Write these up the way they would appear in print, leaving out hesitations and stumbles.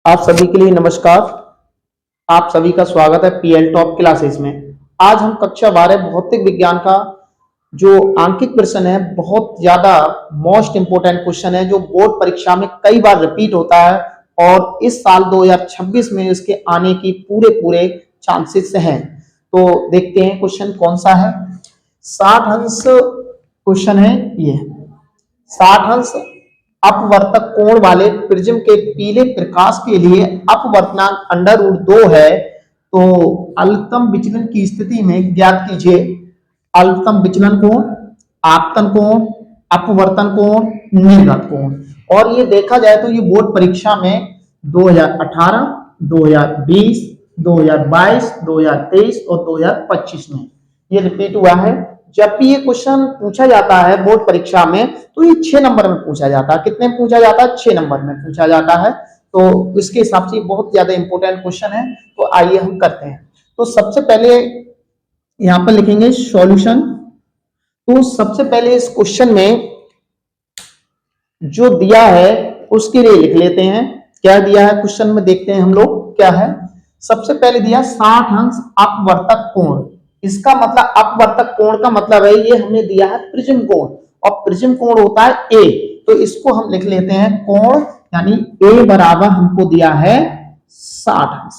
आप सभी के लिए नमस्कार। आप सभी का स्वागत है पीएल टॉप क्लासेस में। आज हम कक्षा 12 भौतिक विज्ञान का जो आंकिक प्रश्न है, बहुत ज्यादा मोस्ट इंपोर्टेंट क्वेश्चन है जो बोर्ड परीक्षा में कई बार रिपीट होता है और इस साल 2026 में इसके आने की पूरे पूरे चांसेस हैं। तो देखते हैं क्वेश्चन कौन सा है। 60 अंश क्वेश्चन है ये। 60 अंश अपवर्तक कोण वाले प्रिज्म के पीले प्रकाश के लिए अपवर्तनांक √2 है, तो अल्पतम विचलन की स्थिति में ज्ञात कीजिए अल्पतम विचलन कोण, आपतन कोण, अपवर्तन कोण, निर्गत कोण। और ये देखा जाए तो ये बोर्ड परीक्षा में 2018, 2020, 2022, 2023 और 2025 में ये रिपीट हुआ है। जब भी ये क्वेश्चन पूछा जाता है बोर्ड परीक्षा में तो ये 6 नंबर में पूछा जाता है। कितने में पूछा जाता है? 6 नंबर में पूछा जाता है। तो इसके हिसाब से बहुत ज्यादा इंपॉर्टेंट क्वेश्चन है। तो आइए हम करते हैं। तो सबसे पहले यहां पर लिखेंगे सॉल्यूशन। तो सबसे पहले इस क्वेश्चन में जो दिया है उसके लिए लिख लेते हैं। क्या दिया है क्वेश्चन में देखते हैं हम लोग क्या है। सबसे पहले दिया 60 अंश अपवर्तक कोण। इसका मतलब अपवर्तक कोण का मतलब है ये हमें दिया है प्रिज्म कोण, और प्रिज्म कोण होता है ए। तो इसको हम लिख लेते हैं कोण, यानी ए बराबर हमको दिया है 60 अंश।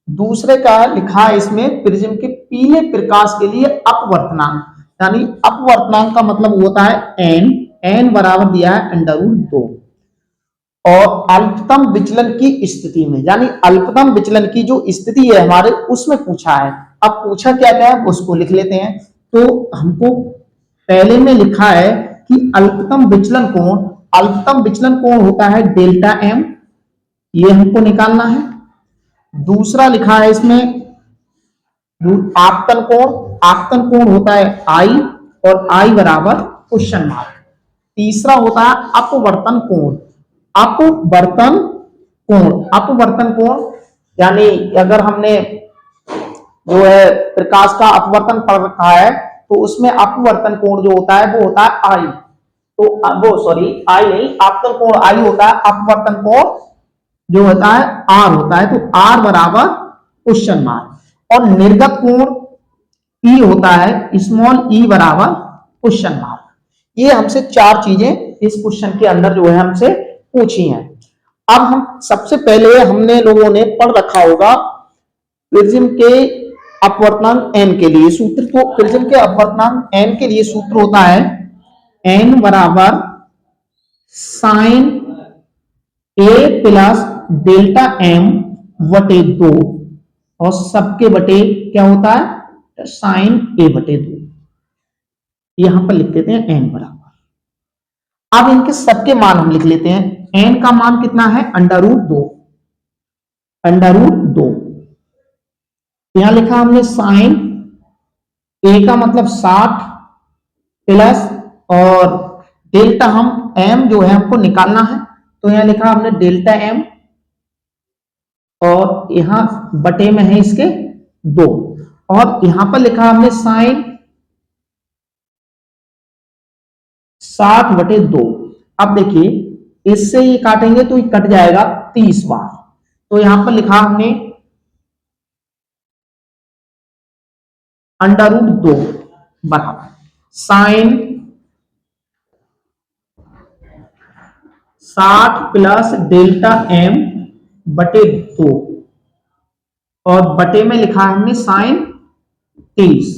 दूसरे का लिखा है इसमें प्रिज्म के पीले प्रकाश के लिए अपवर्तनांक, यानी अपवर्तनांक का मतलब होता है एन बराबर दिया है √2। और अल्पतम विचलन की स्थिति में, यानी अल्पतम विचलन की जो स्थिति है हमारे उसमें पूछा है। अब पूछा क्या क्या है उसको लिख लेते हैं। तो हमको पहले में लिखा है कि अल्पतम विचलन कोण होता है डेल्टा एम, ये हमको निकालना है। दूसरा लिखा है इसमें आपतन कोण होता है आई, और आई बराबर क्वेश्चन मार्क। तीसरा होता है अपवर्तन कोण, यानी अगर हमने जो है प्रकाश का अपवर्तन पढ़ रखा है तो उसमें अपवर्तन कोण जो होता है वो होता है आई। तो वो सॉरी आई नहीं, आपतन कोण आई होता है, अपवर्तन कोण जो होता है आर होता है। तो आर बराबर क्वेश्चन मार्क। और निर्गत कोण ई होता है, स्मॉल ई बराबर क्वेश्चन मार्क। ये हमसे 4 चीजें इस क्वेश्चन के अंदर जो है हमसे पूछी हैं। अब हम सबसे पहले हमने लोगों ने पढ़ रखा होगा प्रिज्म के अपवर्तनांक एन के लिए सूत्र। तो प्रिज्म के अपवर्तनांक एन के लिए सूत्र होता है एन बराबर साइन ए प्लस डेल्टा एम बटे 2, और सबके बटे क्या होता है साइन ए बटे 2। यहां पर लिख देते हैं एन बराबर। अब इनके सबके मान हम लिख लेते हैं। एन का मान कितना है √2। यहां लिखा हमने साइन ए का मतलब 60 प्लस, और डेल्टा हम एम जो है हमको निकालना है, तो यहां लिखा हमने डेल्टा एम, और यहां बटे में है इसके 2, और यहां पर लिखा हमने साइन 60 बटे 2। अब देखिए इससे ये काटेंगे तो ये कट जाएगा 30 बार। तो यहां पर लिखा हमने √2 बराबर साइन 60 प्लस डेल्टा एम बटे 2, और बटे में लिखा हमने साइन 30।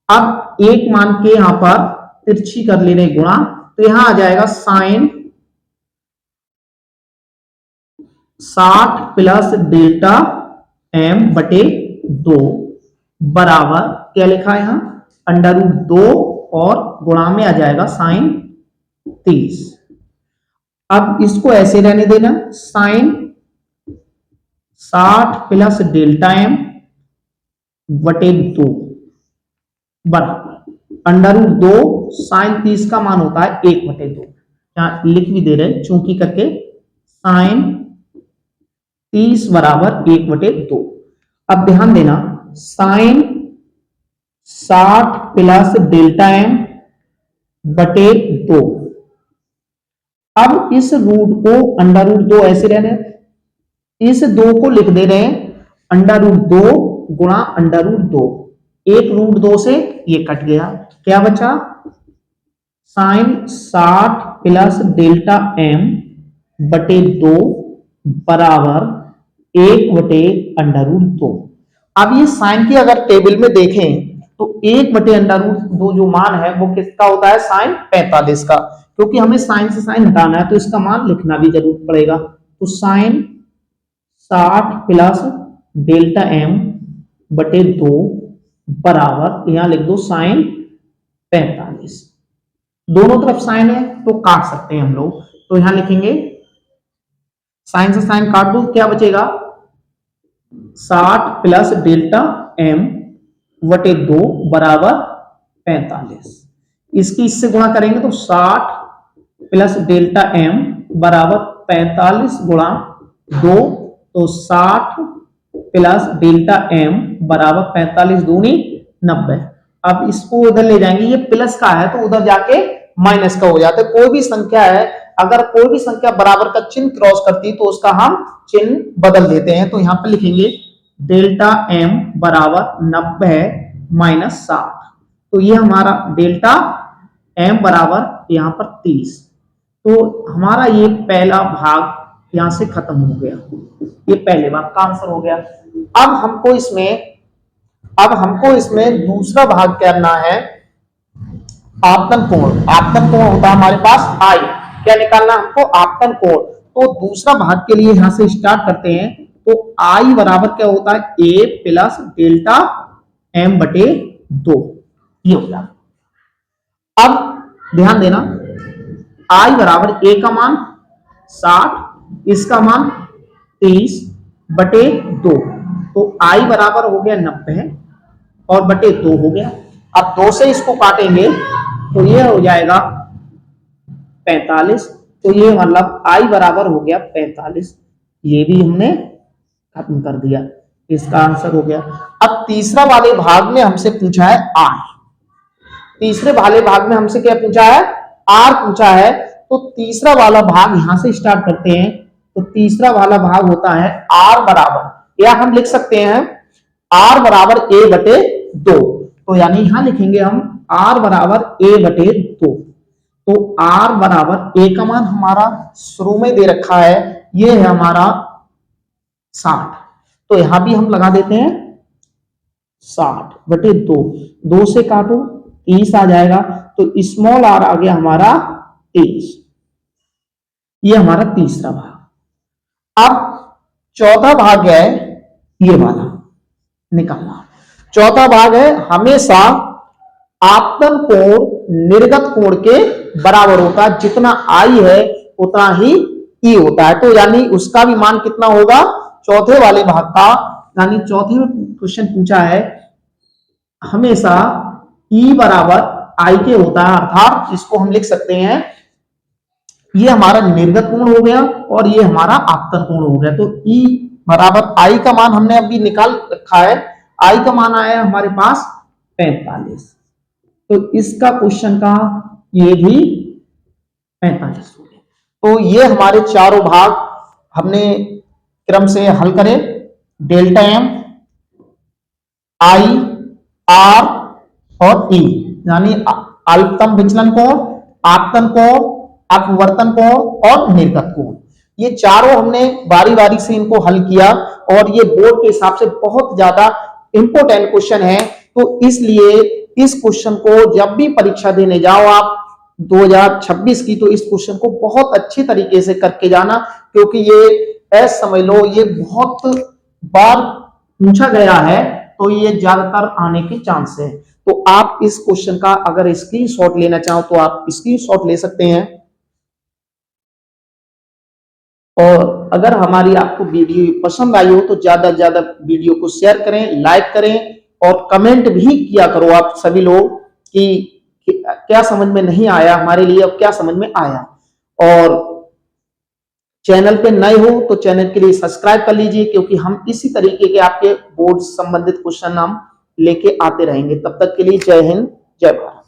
अब एक मान के यहां पर तिरछी कर ले रहे गुणा, तो यहां आ जाएगा साइन 60 प्लस डेल्टा एम बटे 2 बराबर क्या लिखा है यहां √2, और गुणा में आ जाएगा साइन 30। अब इसको ऐसे रहने देना, साइन 60 प्लस डेल्टा एम बटे 2 बराबर √2 साइन 30 का मान होता है 1 बटे 2। यहां लिख भी दे रहे चूंकि करके, साइन 30 बराबर 1 बटे 2। अब ध्यान देना साइन 60 प्लस डेल्टा एम बटे 2। अब इस रूट को √2 ऐसे रहने, इस 2 को लिख दे रहे हैं √2 गुणा √2, एक √2 से ये कट गया, क्या बचा साइन 60 प्लस डेल्टा m बटे 2 बराबर 1/√2। अब ये साइन की अगर टेबल में देखें तो 1/√2 जो मान है वो किसका होता है, साइन 45 का, क्योंकि हमें साइन से साइन हटाना है तो इसका मान लिखना भी जरूर पड़ेगा। तो साइन 60 प्लस डेल्टा m बटे 2 बराबर, यहां लिख दो साइन 45। दोनों तरफ साइन है तो काट सकते हैं हम लोग, तो यहां लिखेंगे साइन से साइन काट दो, क्या बचेगा 60 प्लस डेल्टा m बटे 2 बराबर 45। इसकी इससे गुणा करेंगे तो 60 प्लस डेल्टा m बराबर 45 गुणा 2, तो 60 प्लस डेल्टा m बराबर 45 दूनी 90। अब इसको उधर ले जाएंगे, ये प्लस का है तो उधर जाके माइनस का हो जाता है। कोई भी संख्या है, अगर कोई भी संख्या बराबर का चिन्ह क्रॉस करती है तो उसका हम चिन्ह बदल देते हैं। तो यहां पर लिखेंगे डेल्टा m बराबर 90 माइनस 60, तो ये हमारा डेल्टा m बराबर यहां पर 30। तो हमारा ये पहला भाग यहां से खत्म हो गया, ये पहले भाग का आंसर हो गया। अब हमको इसमें दूसरा भाग करना है, आपतन कोण। आपतन कोण होता है हमारे पास I, क्या निकालना हमको, आपतन कोण। तो दूसरा भाग के लिए यहां से स्टार्ट करते हैं। तो I बराबर क्या होता है, a प्लस डेल्टा m बटे 2, ये हो जाता। अब ध्यान देना, I बराबर a का मान 60, इसका मान 30 बटे 2, तो I बराबर हो गया 90 और बटे 2 हो गया। अब 2 से इसको काटेंगे तो ये हो जाएगा 45, तो ये मतलब I बराबर हो गया 45, ये भी हमने खत्म कर दिया, इसका आंसर हो गया। अब तीसरा वाले भाग में हमसे पूछा है R, तीसरे वाले भाग में हमसे क्या पूछा है, R पूछा है। तो तीसरा वाला भाग यहां से स्टार्ट करते हैं। तो तीसरा वाला भाग होता है R बराबर, या हम लिख सकते हैं R बराबर a बटे 2, तो यानी यहां लिखेंगे हम R बराबर a बटे 2। तो R बराबर a का मान हमारा शुरू में दे रखा है, ये है हमारा 60, तो यहां भी हम लगा देते हैं 60 बटे 2, 2 से काटो 30 आ जाएगा, तो स्मॉल r आ गया हमारा 23। ये हमारा तीसरा भाग। अब चौथा भाग है ये वाला निकालना। चौथा भाग है, हमेशा आपतन कोण निर्गत कोण के बराबर होता है, जितना I है उतना ही E होता है। तो यानी उसका भी मान कितना होगा, चौथे वाले भाग का, यानी चौथे में क्वेश्चन पूछा है हमेशा E बराबर I के होता है, अर्थात इसको हम लिख सकते हैं ये हमारा निर्गत कोण हो गया और ये हमारा आपतन कोण हो गया। तो E बराबर I का मान हमने अभी निकाल रखा है, I का मान आया हमारे पास 45, तो इसका क्वेश्चन का ये भी 45 हो गया। तो ये हमारे चारों भाग हमने क्रम से हल करें, डेल्टा m, I, R और E, यानी अल्पतम विचलन कोण, आपतन कोण, अपवर्तन कोण और निर्गत कोण, ये चारों हमने बारी बारी से इनको हल किया और ये बोर्ड के हिसाब से बहुत ज्यादा इंपॉर्टेंट क्वेश्चन है। तो इसलिए इस क्वेश्चन को जब भी परीक्षा देने जाओ आप 2026 की, तो इस क्वेश्चन को बहुत अच्छे तरीके से करके जाना, क्योंकि ये ऐसा समझ लो ये बहुत बार पूछा गया है, तो ये ज्यादातर आने के चांस है। तो आप इस क्वेश्चन का अगर स्क्रीनशॉट लेना चाहो तो आप स्क्रीनशॉट ले सकते हैं। और अगर हमारी आपको वीडियो पसंद आई हो तो ज्यादा से ज्यादा वीडियो को शेयर करें, लाइक करें और कमेंट भी किया करो आप सभी लोग कि क्या समझ में नहीं आया हमारे लिए और क्या समझ में आया। और चैनल पे नए हो तो चैनल के लिए सब्सक्राइब कर लीजिए, क्योंकि हम इसी तरीके के आपके बोर्ड संबंधित क्वेश्चन हम लेके आते रहेंगे। तब तक के लिए जय हिंद, जय भारत।